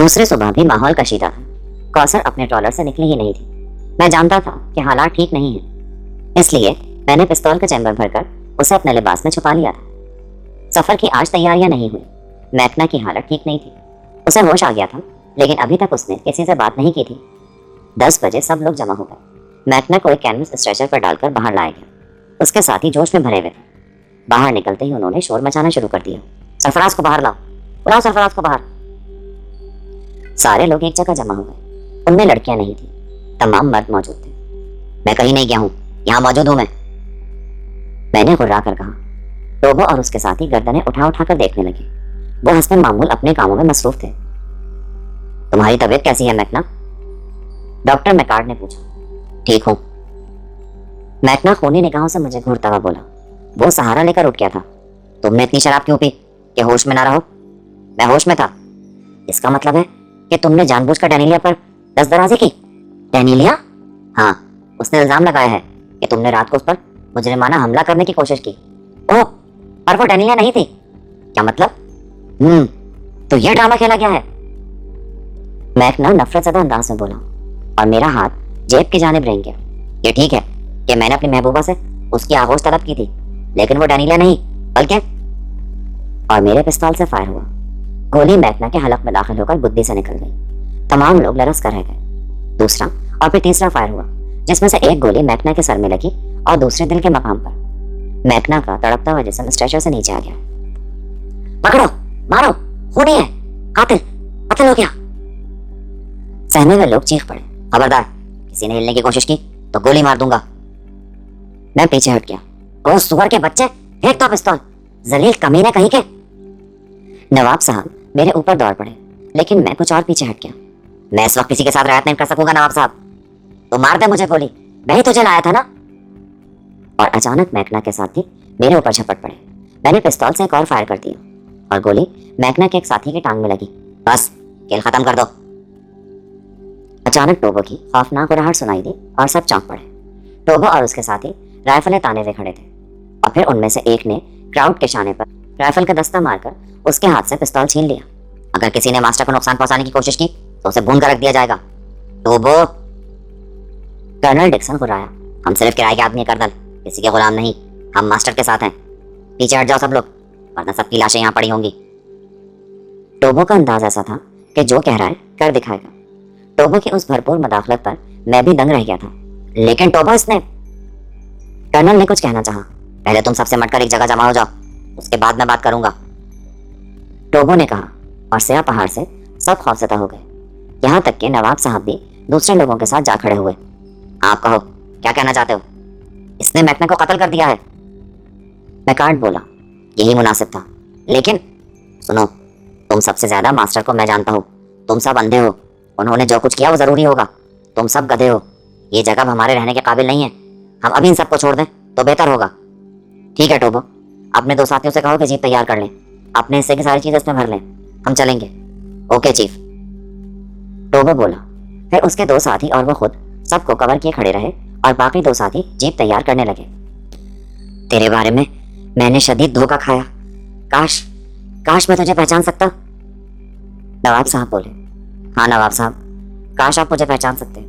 दूसरी सुबह भी माहौल कशीदा था। कौसर अपने ट्रॉलर से निकली ही नहीं थी। मैं जानता था कि हालात ठीक नहीं है, इसलिए मैंने पिस्तौल का चैम्बर भरकर उसे अपने लिबास में छुपा लिया था। सफर की आज तैयारियां नहीं हुई। मैकना की हालत ठीक नहीं थी। उसे होश आ गया था, लेकिन अभी तक उसने किसी से बात नहीं की थी। 10 बजे सब लोग जमा हो गए। मैकना को एक कैनवस स्ट्रेचर पर डालकर बाहर लाया गया। उसके साथी जोश में भरे हुए थे। बाहर निकलते ही उन्होंने शोर मचाना शुरू कर दिया। सरफराज को बाहर लाओ, बुलाओ सरफराज को बाहर। सारे लोग एक जगह जमा हो गए। उनमें लड़कियां नहीं थी, तमाम मर्द मौजूद थे। मैं कहीं नहीं गया हूं, यहां मौजूद हूं मैंने गुर्रा कर कहा। टोबो और उसके साथी गर्दनें उठा उठा कर देखने लगे। वो हस्बन मामूल अपने कामों में मसरूफ थे। तुम्हारी तबीयत कैसी है मैकना? डॉक्टर मैकार्ड ने पूछा। ठीक हूं। मैकना खूनी निगाहों से मुझे घूरता हुआ बोला। वो सहारा लेकर उठ गया था। तुमने इतनी शराब क्यों पी कि होश में ना रहो? मैं होश में था। इसका मतलब है कि तुमने जानबूझकर डैनिलिया पर दस्तदराजी की? डैनिलिया? हाँ, उसने इल्जाम लगाया है कि तुमने रात को उस पर मुजरिमाना हमला करने की कोशिश की। ओह, पर वो डैनिलिया नहीं थी। क्या मतलब? तो यह ड्रामा खेला गया है। मैकना नफरत ज़दा अंदाज में बोला और मेरा हाथ जेब की जानिब रेंग गया। ये ठीक है कि मैंने अपनी महबूबा से उसकी आगोश तलब की थी, लेकिन वो डैनिलिया नहीं बल्कि। और मेरे पिस्तौल से फायर हुआ। गोली मैकना के हलक में दाखिल होकर बुद्धि से निकल गई। तमाम लोग लरस कर रह गए। दूसरा और फिर तीसरा फायर हुआ, जिसमें से एक गोली मैकना के सर में लगी और दूसरे दिल के मकाम पर। मैकना का तड़पता हुआ जिस्म स्ट्रेचर से नीचे आ गया। पकड़ो, मारो, खूनी है, कातिल, कत्ल हो गया। सहमे हुए लोग चीख पड़े। खबरदार, किसी ने हिलने की कोशिश की तो गोली मार दूंगा। मैं पीछे हट गया। ओ सुअर के बच्चे, फेंक दो पिस्तौल, जलील कमीने कहीं के। नवाब साहब मेरे ऊपर दौड़ पड़े, लेकिन मैं कुछ और पीछे हट गया। मैं इस वक्त किसी के साथ रायत नहीं कर सकूंगा नवाब साहब। तो मार दे मुझे गोली, मैं ही तुझे लाया था ना। और अचानक मैकना के साथी मेरे ऊपर झपट पड़े। मैंने पिस्तौल से एक और फायर कर दिया और गोली मैकना के एक साथी की टांग में लगी। बस, खेल खत्म कर दो। अचानक टोबो की खौफनाक गुर्राहट सुनाई दी और सब चौंक पड़े। टोबो और उसके साथी राइफलें ताने हुए खड़े थे और फिर उनमें से एक ने क्राउड के शाने पर राइफल का दस्ता मारकर उसके हाथ से पिस्तौल छीन लिया। अगर किसी ने मास्टर को नुकसान पहुंचाने की कोशिश की तो उसे भून कर रख दिया जाएगा। टोबो! कर्नल डिक्सन गुर्राया। हम सिर्फ किराए के आदमी हैं कर्नल, किसी के गुलाम नहीं। हम मास्टर के साथ हैं। पीछे हट जाओ सब लोग, वरना सबकी लाशें यहाँ पड़ी होंगी। टोबो का अंदाज ऐसा था कि जो कह रहा है कर दिखाएगा। टोबो की उस भरपूर मदाखलत पर मैं भी दंग रह गया था। लेकिन टोबो, इसने। कर्नल ने कुछ कहना चाहा। पहले तुम सबसे मटकर एक जगह जमा हो जाओ, उसके बाद मैं बात करूंगा, टोबो ने कहा। और सिरा पहाड़ से सब खौफजदा हो गए, यहाँ तक कि नवाब साहब भी दूसरे लोगों के साथ जा खड़े हुए। आप कहो, क्या कहना चाहते हो? इसने मैकना को कत्ल कर दिया है, मैकार्ड बोला। यही मुनासिब था, लेकिन सुनो, तुम सबसे ज्यादा मास्टर को मैं जानता हूँ। तुम सब अंधे हो। उन्होंने जो कुछ किया वो जरूरी होगा। तुम सब गधे हो। ये जगह हमारे रहने के काबिल नहीं है। हम अभी इन सबको छोड़ दें तो बेहतर होगा। ठीक है टोबो, अपने 2 साथियों से कहो कि जीप तैयार कर लें। अपने हिस्से की सारी चीजें इसमें भर लें। हम चलेंगे। ओके चीफ, टोबो बोला। फिर उसके 2 साथी और वो खुद सबको कवर किए खड़े रहे और बाकी 2 साथी जीप तैयार करने लगे। तेरे बारे में मैंने शदीद धोखा खाया। काश मैं तुझे पहचान सकता। नवाब साहब बोले। हाँ नवाब साहब, काश आप मुझे पहचान सकते।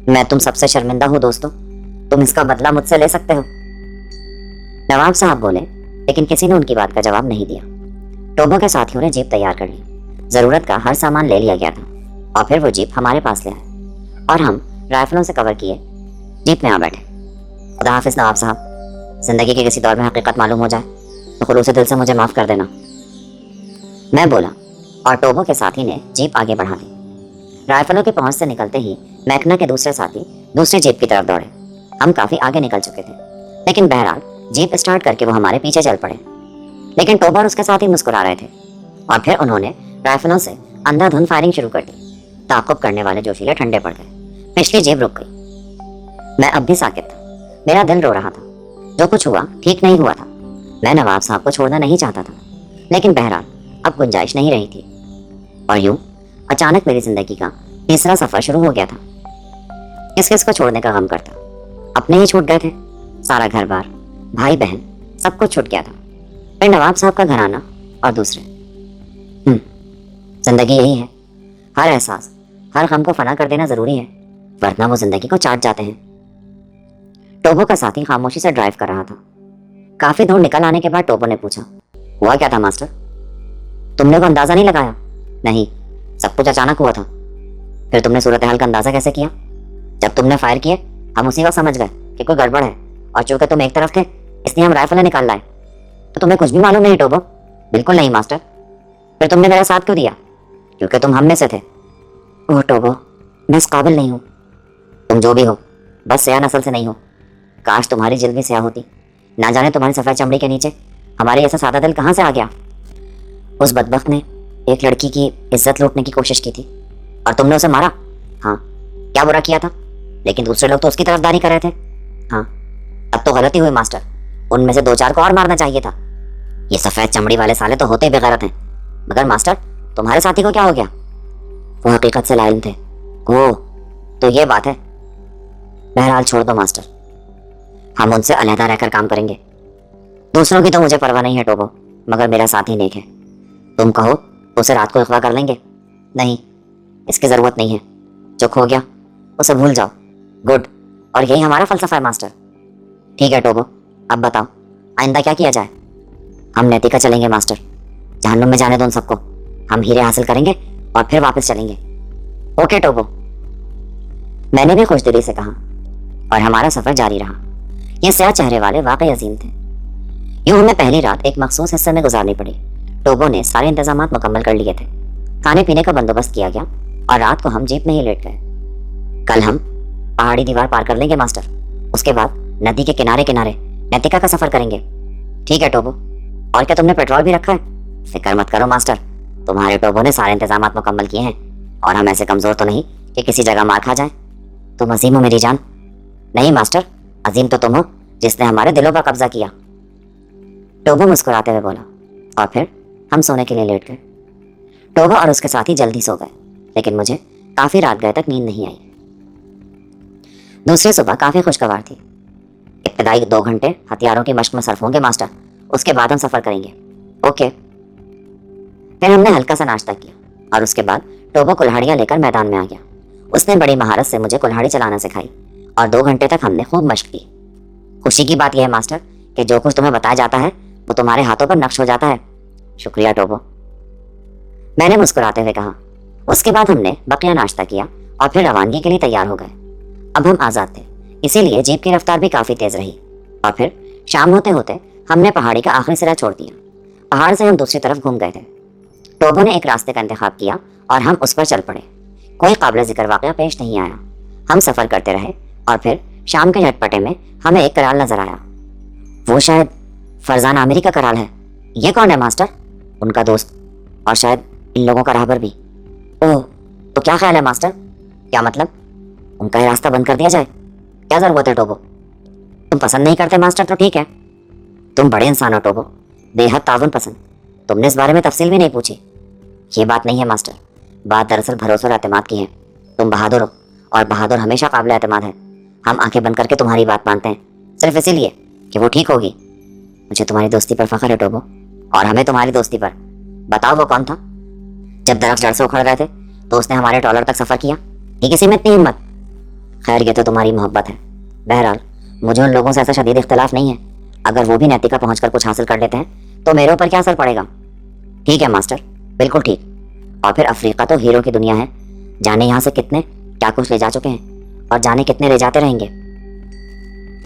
मैं तुम सबसे शर्मिंदा हूँ दोस्तों। तुम इसका बदला मुझसे ले सकते हो, नवाब साहब बोले, लेकिन किसी ने उनकी बात का जवाब नहीं दिया। टोबो के साथियों ने जीप तैयार कर ली। जरूरत का हर सामान ले लिया गया था और फिर वो जीप हमारे पास ले आए और हम राइफलों से कवर किए जीप में आ बैठे। खुदा हाफिज नवाब साहब। जिंदगी के किसी दौर में हकीकत मालूम हो जाए तो खुलूस दिल से मुझे माफ कर देना, मैं बोला। और टोबो के साथी ने जीप आगे बढ़ा दी। राइफलों की पहुंच से निकलते ही मैकना के दूसरे साथी दूसरी जीप की तरफ दौड़े। हम काफी आगे निकल चुके थे, लेकिन बहरहाल जीप स्टार्ट करके वो हमारे पीछे चल पड़े। लेकिन टोबो और उसके साथी मुस्कुरा रहे थे और फिर उन्होंने राइफलों से अंधाधुंध फायरिंग शुरू कर दी। ताक़ुब करने वाले जोशीले ठंडे पड़ गए। पिछली जीप रुक गई। मैं अब भी साकित था। मेरा दिल रो रहा था। जो कुछ हुआ ठीक नहीं हुआ था। मैं नवाब साहब को छोड़ना नहीं चाहता था, लेकिन बहरहाल अब गुंजाइश नहीं रही थी। और यूं अचानक मेरी जिंदगी का तीसरा सफर शुरू हो गया था। किस किस को छोड़ने का गम करता। अपने ही छूट गए थे। सारा घर बार, भाई बहन, सब कुछ छूट गया था। फिर नवाब साहब का घराना और दूसरे। जिंदगी यही है, हर एहसास, हर गम को फना कर देना जरूरी है, वरना वो जिंदगी को चाट जाते हैं। टोबो का साथी खामोशी से ड्राइव कर रहा था। काफी दूर निकल आने के बाद टोबो ने पूछा, हुआ क्या था मास्टर? तुमने को अंदाजा नहीं लगाया? नहीं, सब कुछ अचानक हुआ था। फिर तुमने सूरत हाल का अंदाजा कैसे किया? जब तुमने फायर किए हम उसी वक्त समझ गए कि कोई गड़बड़ है, और चूंकि तुम एक तरफ थे इसलिए हम राइफलें निकाल लाए। तो तुम्हें कुछ भी मालूम नहीं टोबो? बिल्कुल नहीं मास्टर। फिर तुमने मेरा साथ क्यों दिया? क्योंकि तुम हम में से थे। ओह टोबो, मैं इस काबिल नहीं हूँ। तुम जो भी हो, बस स्याह नस्ल से नहीं हो। काश तुम्हारी जिल्द भी स्याह होती। ना जाने तुम्हारी सफ़ेद चमड़ी के नीचे हमारे ऐसा सादा दिल कहाँ से आ गया। उस बदबख्त ने एक लड़की की इज्जत लूटने की कोशिश की थी और तुमने उसे मारा। हाँ, क्या बुरा किया था? लेकिन दूसरे लोग तो उसकी तरफदारी कर रहे थे। हाँ, अब तो गलती हुई मास्टर। उनमें से 2-4 को और मारना चाहिए था। ये सफ़ेद चमड़ी वाले साले तो होते बेगैरत हैं। मगर मास्टर, तुम्हारे साथी को क्या हो गया? वो हकीकत से लाइल थे। ओह, तो ये बात है। बहरहाल छोड़ दो मास्टर, हम उनसे अलहदा रहकर काम करेंगे। दूसरों की तो मुझे परवाह नहीं है टोबो, मगर मेरा साथी नेक है। तुम कहो तो उसे रात को अगवा कर लेंगे। नहीं, इसकी ज़रूरत नहीं है। जो खो गया उसे भूल जाओ। गुड, और यही हमारा फलसफा है मास्टर। ठीक है टोबो, अब बताओ आइंदा क्या किया जाए? हम नैतिका चलेंगे मास्टर। जहन्नुम में जाने दो उन सबको। हम हीरे हासिल करेंगे और फिर वापस चलेंगे। ओके टोबो। मैंने भी खुश दिली से कहा और हमारा सफ़र जारी रहा। ये स्याह चेहरे वाले वाकई अजीम थे। यूं हमें पहली रात एक मखसूस हिस्से में गुजारनी पड़ी। टोबो ने सारे इंतजाम मुकम्मल कर लिए थे। खाने पीने का बंदोबस्त किया गया और रात को हम जीप में ही लेट गए। कल हम पहाड़ी दीवार पार कर लेंगे मास्टर। उसके बाद नदी के किनारे किनारे नैतिका का सफर करेंगे। ठीक है टोबो। और क्या तुमने पेट्रोल भी रखा है? फिक्र मत करो मास्टर, तुम्हारे टोबो ने सारे इंतजाम मुकम्मल किए हैं और हम ऐसे कमजोर तो नहीं कि किसी जगह मार खा जाए। तुम अजीम हो मेरी जान। नहीं मास्टर, अजीम तो तुम हो जिसने हमारे दिलों पर कब्जा किया। टोबो मुस्कुराते हुए बोला और फिर हम सोने के लिए लेट गए। टोबो और उसके साथी जल्दी सो गए, लेकिन मुझे काफी रात गए तक नींद नहीं आई। दूसरी सुबह काफी खुशगवार थी। इब्तदाई 2 घंटे हथियारों की मश्क में सर्फ होंगे मास्टर, उसके बाद हम सफर करेंगे। ओके। फिर हमने हल्का सा नाश्ता किया और उसके बाद टोबो कुल्हाड़ियां लेकर मैदान में आ गया। उसने बड़ी महारत से मुझे कुल्हाड़ी चलाना सिखाई और 2 घंटे तक हमने खूब मश्क की। खुशी की बात यह है मास्टर कि जो कुछ तुम्हें बताया जाता है वो तुम्हारे हाथों पर नक्श हो जाता है। शुक्रिया टोबो, मैंने मुस्कुराते हुए कहा। उसके बाद हमने बकिया नाश्ता किया और फिर रवानगी के लिए तैयार हो गए। अब हम आज़ाद थे, इसीलिए जीप की रफ्तार भी काफ़ी तेज़ रही और फिर शाम होते होते हमने पहाड़ी का आखिरी सिरा छोड़ दिया। पहाड़ से हम दूसरी तरफ घूम गए थे। टोबो ने एक रास्ते का इंतखाब किया और हम उस पर चल पड़े। कोई काबिल जिक्र वाक़या पेश नहीं आया। हम सफ़र करते रहे और फिर शाम के झटपटे में हमें एक कराल नजर आया। वो शायद फरजान आमिरी का कराल है। ये कौन है मास्टर? उनका दोस्त, और शायद इन लोगों का राहबर भी। ओह, तो क्या ख्याल है मास्टर? क्या मतलब? उनका ये रास्ता बंद कर दिया जाए? क्या ज़रूरत है टोबो? तुम पसंद नहीं करते मास्टर तो ठीक है। तुम बड़े इंसान हो टोबो, बेहद ताउन पसंद। तुमने इस बारे में तफसील भी नहीं पूछी। ये बात नहीं है मास्टर, बात दरअसल भरोसे और एतमाद की है। तुम बहादुर हो और बहादुर हमेशा काबिल एतमाद है। हम आंखें बंद करके तुम्हारी बात मानते हैं, सिर्फ इसीलिए कि वो ठीक होगी। मुझे तुम्हारी दोस्ती पर फख्र है टोबो, और हमें तुम्हारी दोस्ती पर। बताओ वो कौन था? जब दरख्त जड़ से उखड़ रहे थे तो उसने हमारे टॉलर तक सफ़र किया। ठीक, इसी में इतनी हिम्मत। खैर, ये तो तुम्हारी मोहब्बत है। बहरहाल मुझे उन लोगों से ऐसा शदीद इख्तलाफ नहीं है। अगर वो भी नैतिका पहुंचकर कुछ हासिल कर लेते हैं तो मेरे ऊपर क्या असर पड़ेगा? ठीक है मास्टर, बिल्कुल ठीक। और फिर अफ्रीका तो हीरो की दुनिया है। जाने यहाँ से कितने क्या कुछ ले जा चुके हैं और जाने कितने ले जाते रहेंगे।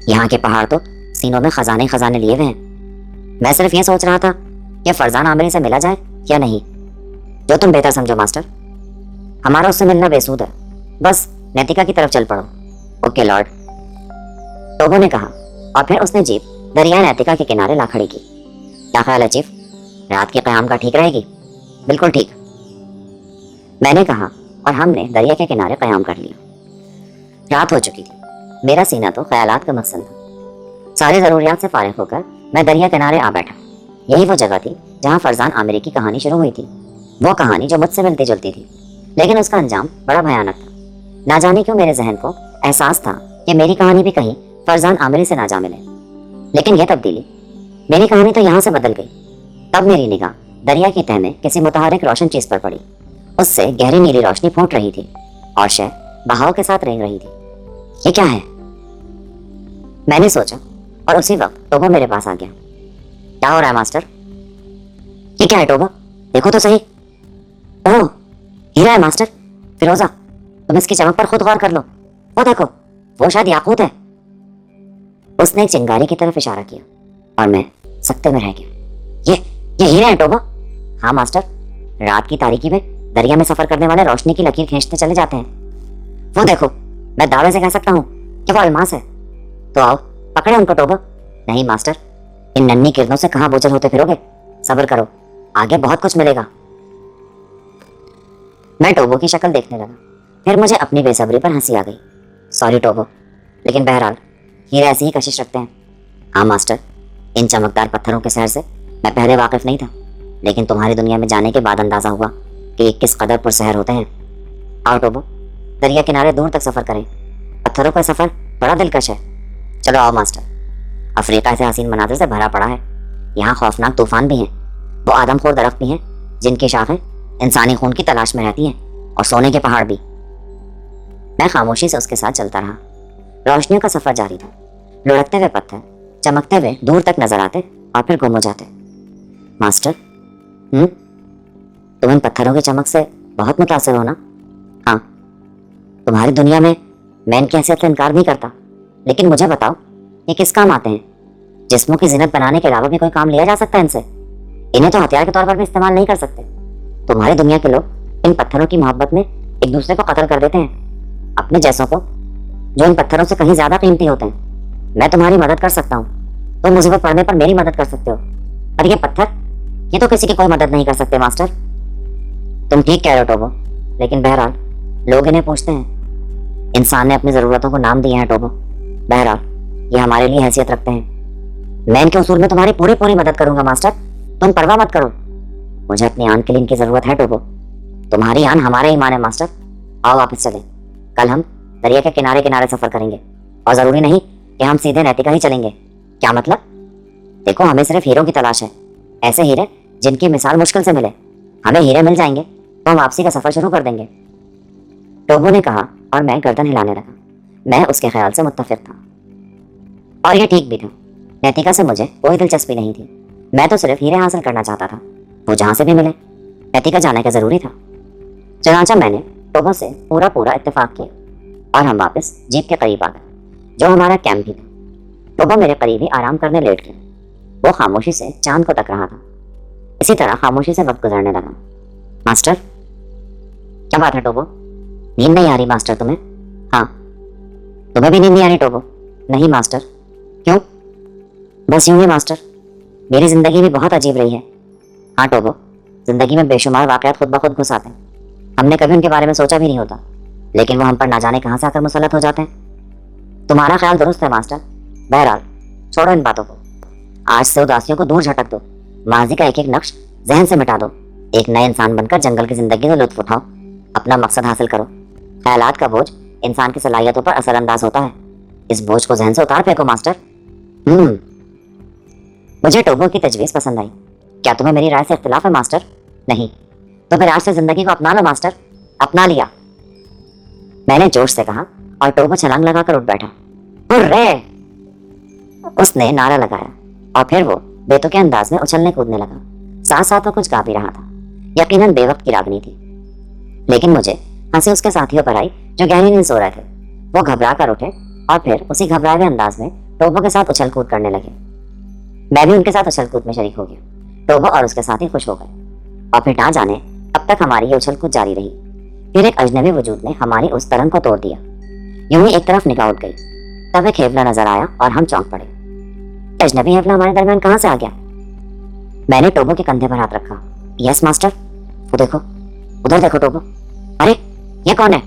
यहाँ के पहाड़ तो सीनों में खजाने खजाने लिए हुए हैं। मैं सिर्फ ये सोच रहा था कि फरजान आमिरी से मिला जाए या नहीं। जो तुम बेहतर समझो मास्टर। हमारा उससे मिलना बेसूद है। बस नैतिका की तरफ चल पड़ो। ओके लॉर्ड, टोबो ने कहा और फिर उसने जीप दरिया नैतिका के किनारे ला खड़ी की। क्या ख्याल है चीफ, रात के क़याम का ठीक रहेगी? बिल्कुल ठीक, मैंने कहा और हमने दरिया के किनारे क़याम कर लिया। रात हो चुकी थी। मेरा सीना तो ख्यालात का मकसद था। सारी ज़रूरियात से फारिग होकर मैं दरिया किनारे आ बैठा। यही वो जगह थी जहाँ फरजान आमिरी की कहानी शुरू हुई थी। वो कहानी जो मुझसे मिलती जुलती थी, लेकिन उसका अंजाम बड़ा भयानक था। ना जाने क्यों मेरे जहन को एहसास था कि मेरी कहानी भी कहीं फरजान आमिरी से ना जा मिले। लेकिन यह तब्दीली, मेरी कहानी तो यहाँ से बदल गई। तब मेरी निगाह दरिया की तह में किसी मुतहरिक रोशन चीज़ पर पड़ी। उससे गहरी नीली रोशनी फूट रही थी और शय बहाव के साथ रेंग रही थी। ये क्या है? मैंने सोचा और उसी वक्त टोबो मेरे पास आ गया। क्या हो रहा है मास्टर? ये क्या है टोबो? देखो तो सही। ओह, हीरा है मास्टर। फिरोजा, तुम इसकी चमक पर खुद गौर कर लो। वो देखो, वो शायद याकूत है। उसने एक चिंगारी की तरफ इशारा किया और मैं सकते में रह गया। ये हीरे हैं टोबो। हाँ मास्टर, रात की तारीकी में दरिया में सफर करने वाले रोशनी की लकीर खींचते चले जाते हैं। वो देखो, मैं दावे से कह सकता हूँ कि वो अलमास है। तो आओ पकड़े उनको टोबो। नहीं मास्टर, इन नन्ही किरणों से कहाँ बोझल होते फिरोगे। सब्र करो, आगे बहुत कुछ मिलेगा। मैं टोबो की शक्ल देखने लगा, फिर मुझे अपनी बेसब्री पर हंसी आ गई। सॉरी टोबो, लेकिन बहरहाल हीरे ऐसी ही कशिश रखते हैं। हाँ मास्टर, इन चमकदार पत्थरों के शहर से मैं पहले वाकिफ नहीं था, लेकिन तुम्हारी दुनिया में जाने के बाद अंदाजा हुआ कि ये किस कदर पुरसहर होते हैं। आओ टोबो, दरिया किनारे दूर तक सफर करें। पत्थरों का सफर बड़ा दिलकश है। चलो आओ मास्टर। अफ्रीका से हसीन मनाजिर से भरा पड़ा है। यहाँ खौफनाक तूफान भी हैं, वो आदमखोर दरख्त भी हैं जिनकी शाखें इंसानी खून की तलाश में रहती हैं, और सोने के पहाड़ भी। मैं खामोशी से उसके साथ चलता रहा। रोशनियों का सफर जारी था। लुढ़कते हुए पत्थर चमकते हुए दूर तक नजर आते और फिर गुम हो जाते। मास्टर, तुम इन पत्थरों की चमक से बहुत मुतासिर हो ना? हाँ, तुम्हारी दुनिया में मैं इनकी हैसियत से इनकार नहीं करता, लेकिन मुझे बताओ, ये किस काम आते हैं? जिस्मों की जिनत बनाने के अलावा भी कोई काम लिया जा सकता है इनसे? इन्हें तो हथियार के तौर पर भी इस्तेमाल नहीं कर सकते। तुम्हारी दुनिया के लोग इन पत्थरों की मोहब्बत में एक दूसरे को कत्ल कर देते हैं, अपने जैसों को, जो इन पत्थरों से कहीं ज्यादा कीमती होते हैं। मैं तुम्हारी मदद कर सकता हूँ, तुम मुसीबत पड़ने पर मेरी मदद कर सकते हो, पर ये पत्थर, ये तो किसी की कोई मदद नहीं कर सकते मास्टर। तुम ठीक कह रहे हो टोबो, लेकिन बहरहाल लोग इन्हें पूछते हैं। इंसान ने अपनी जरूरतों को नाम दिए हैं टोबो। बहरहाल ये हमारे लिए हैसियत रखते हैं। मैं इनके उसूल में तुम्हारी पूरी पूरी मदद करूंगा मास्टर, तुम परवाह मत करो। मुझे अपनी आन के लिए इनकी जरूरत है टोबो। तुम्हारी आन हमारे ईमान है मास्टर। आओ वापस चलें। कल हम दरिया के किनारे किनारे सफर करेंगे, और जरूरी नहीं कि हम सीधे नैतिका ही चलेंगे। क्या मतलब? देखो, हमें सिर्फ हीरों की तलाश है, ऐसे हीरे जिनकी मिसाल मुश्किल से मिले। हमें हीरे मिल जाएंगे तो हम वापसी का सफर शुरू कर देंगे, टोबो ने कहा, और मैं गर्दन हिलाने लगा। मैं उसके ख्याल से मुत्तफिक था, और यह ठीक भी था। नैतिका से मुझे कोई दिलचस्पी नहीं थी। मैं तो सिर्फ हीरे हासिल करना चाहता था, वो जहां से भी मिले। नैतिका जाने का जरूरी था। चनाचा मैंने टोबो से पूरा इत्तेफाक किया, और हम वापस जीप के करीब आ गए, जो हमारा कैंप भी था। टोबो मेरे करीब ही आराम करने लेट गया। वो खामोशी से चांद को तक रहा था। इसी तरह खामोशी से वक्त गुजरने लगा। मास्टर, क्या बात है टोबो? नींद नहीं आ रही मास्टर तुम्हें? हाँ। तुम्हें भी नींद नहीं आ रही टोबो? नहीं मास्टर। क्यों? बस यूं ही मास्टर, मेरी जिंदगी भी बहुत अजीब रही है। हाँ टोबो, जिंदगी में बेशुमार वाकयात खुद ब खुद घुस आते हैं। हमने कभी उनके बारे में सोचा भी नहीं होता, लेकिन वो हम पर ना जाने कहाँ से आकर मुसल्लत हो जाते हैं। तुम्हारा ख्याल दुरुस्त है मास्टर। बहरहाल छोड़ो इन बातों को। आज से उदासियों को दूर झटक दो, माजी का एक एक नक्श जहन से मिटा दो। एक नए इंसान बनकर जंगल की जिंदगी से लुत्फ उठाओ, अपना मकसद हासिल करो। ख्यालात का बोझ इंसान की सलाहियतों पर असरअंदाज होता है। इस बोझ को जहन से उतार फेंको मास्टर। मुझे टोबो की तजवीज़ पसंद आई। क्या तुम्हें मेरी राय से इख्तिलाफ है मास्टर? नहीं। तो फिर आज से जिंदगी को अपना लो मास्टर। अपना लिया, मैंने जोश से कहा, और टोबो छलांग लगाकर उठ बैठा। हुर्रे! उसने नारा लगाया, और फिर वो बेतुके अंदाज में उछलने कूदने लगा। साथ साथ वो कुछ गा भी रहा था। यकीनन बेवक्त की रागनी थी, लेकिन मुझे हंसी उसके साथियों पर आई जो गहरी नींद सो रहे थे। वो घबरा कर उठे और फिर उसी घबराए हुए अंदाज में टोबो के साथ उछल कूद करने लगे। मैं भी उनके साथ उछल कूद में शरीक हो गया। टोबो और उसके साथी खुश हो गए, और फिर ना जाने अब तक हमारी ये उछल कूद जारी रही। फिर एक अजनबी वजूद ने हमारी उस तरंग को तोड़ दिया। यूं ही एक तरफ निगाह उठ गई, तब एक हेवला नजर आया और हम चौंक पड़े। अजनबी हेवला हमारे दरमियान कहाँ से आ गया? मैंने टोबो के कंधे पर हाथ रखा। Yes master. वो देखो, उधर देखो टोबो। अरे ये कौन है?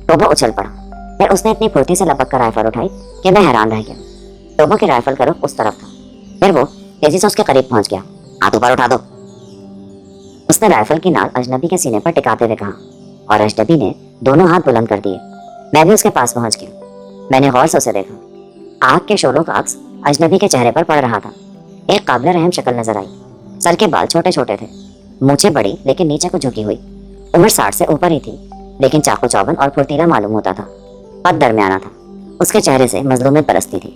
टोबो उछल पड़ा। फिर उसने इतनी फुर्ती से लपक कर राइफल उठाई कि मैं हैरान रह गया। टोबो की राइफल का रुख उस तरफ था। फिर वो तेजी से उसके करीब पहुंच गया। हाथ ऊपर उठा दो, उसने राइफल की नाल अजनबी के सीने पर टिकाते हुए कहा, और अजनबी ने दोनों हाथ बुलंद कर दिए। मैं भी उसके पास पहुंच गया। मैंने गौर से उसे देखा। आग के शोलों का अक्स अजनबी के चेहरे पर पड़ रहा था। एक काबिल रहम शक्ल नजर आई। सर के बाल छोटे छोटे थे, मूछें बड़ी लेकिन नीचे को झुकी हुई, उम्र 60 से ऊपर ही थी, लेकिन चाकू चौबन और फुर्तीला मालूम होता था। कद दरमियाना था। उसके चेहरे से मजलूमियत बरसती थी।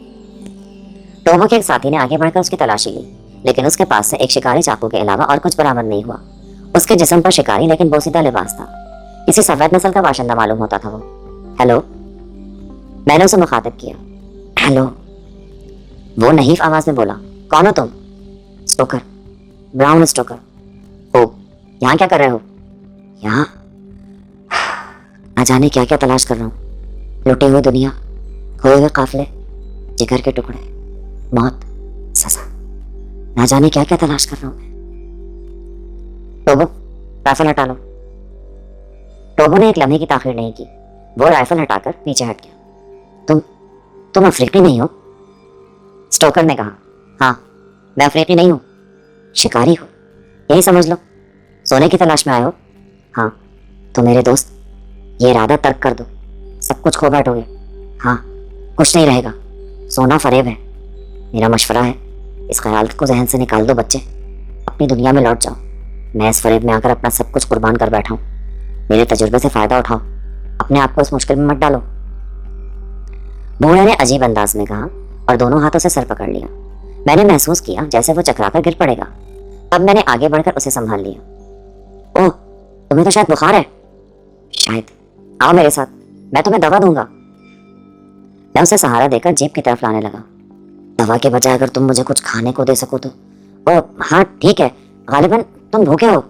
टोबो के एक साथी ने आगे बढ़कर उसकी तलाशी ली, लेकिन उसके पास से एक शिकारी चाकू के अलावा और कुछ बरामद नहीं हुआ। उसके जिस्म पर शिकारी लेकिन बोसीदा लिबास था। किसी सफेद नस्ल का बाशिंदा मालूम होता था वो। हेलो, मैंने उसे मुखातिब किया। हेलो, वो नहीफ आवाज में बोला। कौन हो तुम? Stoker, brown Stoker. ओ, यहाँ क्या कर रहे हो? यहाँ न जाने क्या क्या तलाश कर रहा हूँ। लुटे हुए दुनिया, खोए हुए काफिले, जिगर के टुकड़े, मौत, सजा, न जाने क्या क्या तलाश कर रहा हूँ मैं। टोबो, राइफल हटा लो। टोबो ने एक लम्हे की ताखीर नहीं की। वो राइफल हटाकर पीछे हट गया। तुम अफ्रीकी नहीं हो? स्टोकर ने कहा। हाँ, मैं अफ्रीकी नहीं हूँ, शिकारी हूँ, यही समझ लो। सोने की तलाश में आए हो? हाँ। तो मेरे दोस्त, ये इरादा तर्क कर दो, सब कुछ खो बैठोगे। हाँ, कुछ नहीं रहेगा, सोना फरेब है। मेरा मशवरा है, इस ख्याल को जहन से निकाल दो बच्चे, अपनी दुनिया में लौट जाओ। मैं इस फरेब में आकर अपना सब कुछ कुर्बान कर बैठा हूँ। मेरे तजुर्बे से फ़ायदा उठाओ, अपने आप को इस मुश्किल में मत डालो। बूढ़े ने अजीब अंदाज में कहा और दोनों हाथों से सर पकड़ लिया। मैंने महसूस किया जैसे वो चकराकर गिर पड़ेगा। तब मैंने आगे बढ़कर उसे संभाल लिया। ओह, तुम्हें तो शायद बुखार है। शायद। आओ मेरे साथ, मैं तुम्हें दवा दूंगा। मैं उसे सहारा देकर जेब की तरफ लाने लगा। दवा के बजाय अगर तुम मुझे कुछ खाने को दे सको तो। ओह हाँ ठीक है, गालिबन तुम भूखे हो।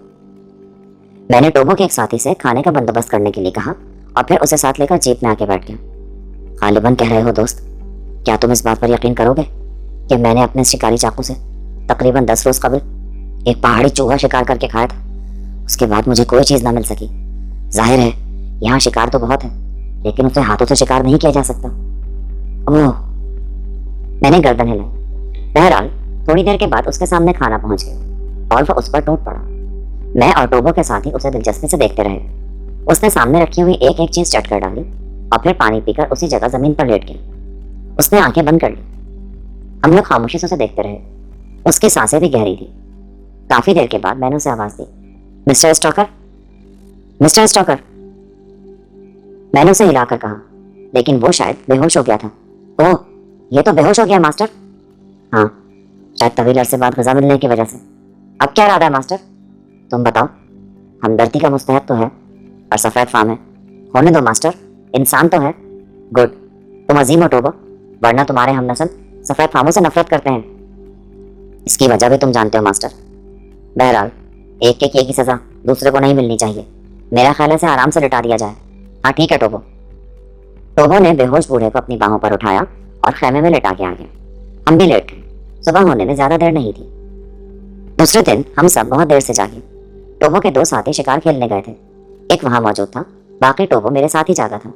मैंने टोबो के एक साथी से खाने का बंदोबस्त करने के लिए कहा और फिर उसे साथ लेकर जीप में आके बैठ गया। गालिबन कह रहे हो दोस्त, क्या तुम इस बात पर यकीन करोगे कि मैंने अपने शिकारी चाकू से तकरीबन 10 रोज कबल एक पहाड़ी चूहा शिकार करके खाया था। उसके बाद मुझे कोई चीज ना मिल सकी। जाहिर है यहाँ शिकार तो बहुत है, लेकिन उसे हाथों से शिकार नहीं किया जा सकता। ओह, मैंने गर्दन हिलाई। बहरहाल थोड़ी देर के बाद उसके सामने खाना पहुंच गया और वह उस पर टूट पड़ा। मैं और टोबो के साथ ही उसे दिलचस्पी से देखते रहे। उसने सामने रखी हुई एक एक चीज चट कर डाली और फिर पानी पीकर उसी जगह जमीन पर लेट गया। उसने आंखें बंद कर ली। हम लोग खामोशी से उसे देखते रहे। उसकी सांसें भी गहरी थी। काफी देर के बाद मैंने उसे आवाज दी, मिस्टर स्टॉकर, मिस्टर स्टॉकर। मैंने उसे हिलाकर कहा, लेकिन वो शायद बेहोश हो गया था। ओह, ये तो बेहोश हो गया मास्टर। हाँ, शायद तवील अरसे बाद गजा मिलने की वजह से। अब क्या इरादा है मास्टर? तुम बताओ। हमदर्दी का मुस्तहक तो है और सफेद फार्म है। होने दो मास्टर, इंसान तो है। गुड, तुम अजीम हो टोबो, वरना तुम्हारे हम नस्ल सफेद फार्मों से नफरत करते हैं। इसकी वजह भी तुम जानते हो मास्टर। बहरहाल एक के किए की सजा दूसरे को नहीं मिलनी चाहिए। मेरा ख्याल है इसे आराम से लिटा दिया जाए। हाँ ठीक है टोबो। टोबो ने बेहोश बूढ़े को अपनी बाहों पर उठाया और खेमे में लिटा के आ गया। हम भी लेट गए। सुबह होने में ज्यादा देर नहीं थी। दूसरे दिन हम सब बहुत देर से जागे। टोबो के 2 साथी शिकार खेलने गए थे। एक वहां मौजूद था, बाकी टोबो मेरे साथ ही जागा था।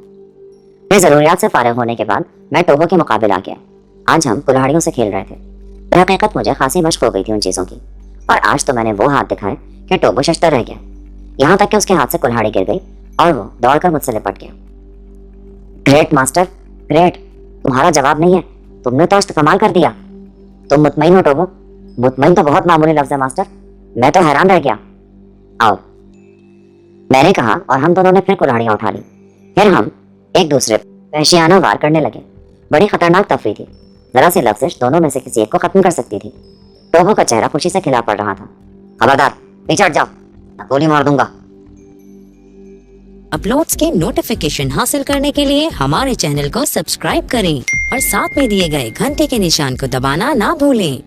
फिर जरूरियात से फारिग होने के बाद मैं टोबो के मुकाबले आ गया। आज हम कुल्हाड़ियों से खेल रहे थे। हकीकत मुझे खासी मशक हो गई थी उन चीज़ों की, और आज तो मैंने वो हाथ दिखाए कि टोबो शश्तर रह गया। यहाँ तक कि उसके हाथ से कुल्हाड़ी गिर गई और वो दौड़कर मुझसे लिपट गया। Great master, great. तुम्हारा जवाब नहीं है, तुमने तो आज कमाल कर दिया। तुम मुतमईन हो टोबो? मुतमईन तो बहुत मामूली लफ्ज़ है मास्टर, मैं तो हैरान रह गया। आओ, मैंने कहा और हम दोनों ने फिर कुल्हाड़ियाँ उठा ली। फिर हम एक दूसरे पर वहशियाना वार करने लगे। बड़ी खतरनाक तफरी थी। जरा सी लफ्ज़िश दोनों में से किसी एक को खत्म कर सकती थी। टोबो का चेहरा खुशी से खिला पड़ रहा था। खबरदार, पीछे हट जाओ, मैं गोली मार दूंगा। अपलोड्स के नोटिफिकेशन हासिल करने के लिए हमारे चैनल को सब्सक्राइब करें और साथ में दिए गए घंटे के निशान को दबाना ना भूलें।